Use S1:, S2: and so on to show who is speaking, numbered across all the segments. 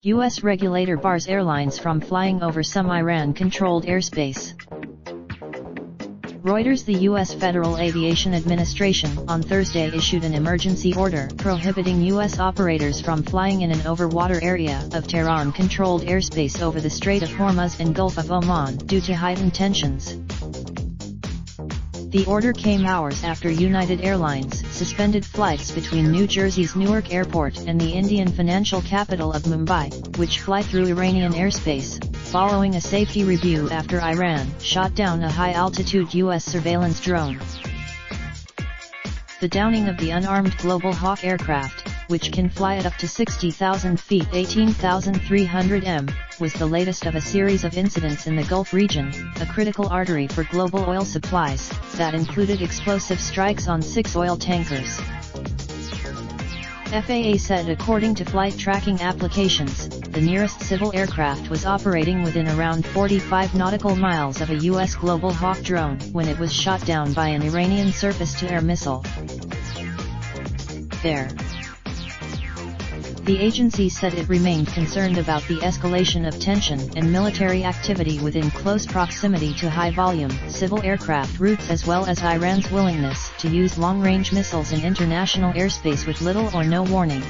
S1: U.S. regulator bars airlines from flying over some Iran-controlled airspace. Reuters. The U.S. Federal Aviation Administration on Thursday issued an emergency order prohibiting U.S. operators from flying in an overwater area of Tehran-controlled airspace over the Strait of Hormuz and Gulf of Oman due to heightened tensions. The order came hours after United Airlines suspended flights between New Jersey's Newark Airport and the Indian financial capital of Mumbai, which fly through Iranian airspace, following a safety review after Iran shot down a high-altitude U.S. surveillance drone. The downing of the unarmed Global Hawk aircraft, which can fly at up to 60,000 feet (18,300 m), was the latest of a series of incidents in the Gulf region, a critical artery for global oil supplies, that included explosive strikes on 6 oil tankers. FAA said according to flight tracking applications, the nearest civil aircraft was operating within around 45 nautical miles of a U.S. Global Hawk drone when it was shot down by an Iranian surface-to-air missile. The agency said it remained concerned about the escalation of tension and military activity within close proximity to high-volume civil aircraft routes, as well as Iran's willingness to use long-range missiles in international airspace with little or no warning.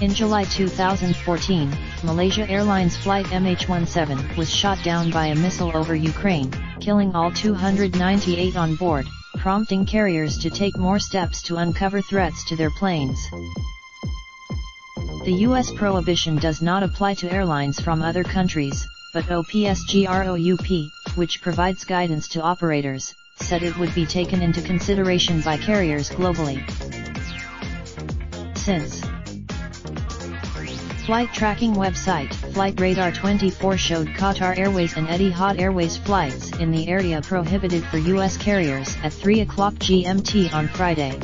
S1: In July 2014, Malaysia Airlines flight MH17 was shot down by a missile over Ukraine, killing all 298 on board, prompting carriers to take more steps to uncover threats to their planes. The U.S. prohibition does not apply to airlines from other countries, but OPSGROUP, which provides guidance to operators, said it would be taken into consideration by carriers globally. Since flight tracking website FlightRadar24 showed Qatar Airways and Etihad Airways flights in the area prohibited for U.S. carriers at 3 o'clock GMT on Friday.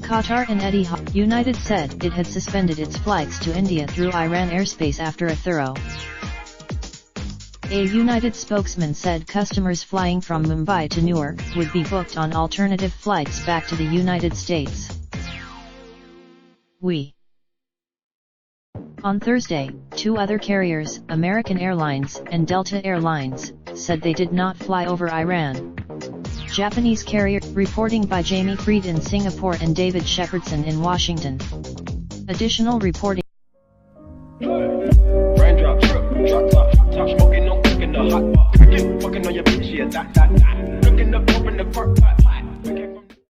S1: Qatar and Etihad United said it had suspended its flights to India through Iran airspace after a thorough. A United spokesman said customers flying from Mumbai to Newark would be booked on alternative flights back to the United States. On Thursday, 2 other carriers, American Airlines and Delta Airlines, said they did not fly over Iran. Japanese carrier, reporting by Jamie Freed in Singapore and David Shepherdson in Washington. Additional reporting.
S2: Raindrop, drop top, smoking, no cooking the hot pot. Fucking on your bitch, yeah, that. Looking up, open the park pot.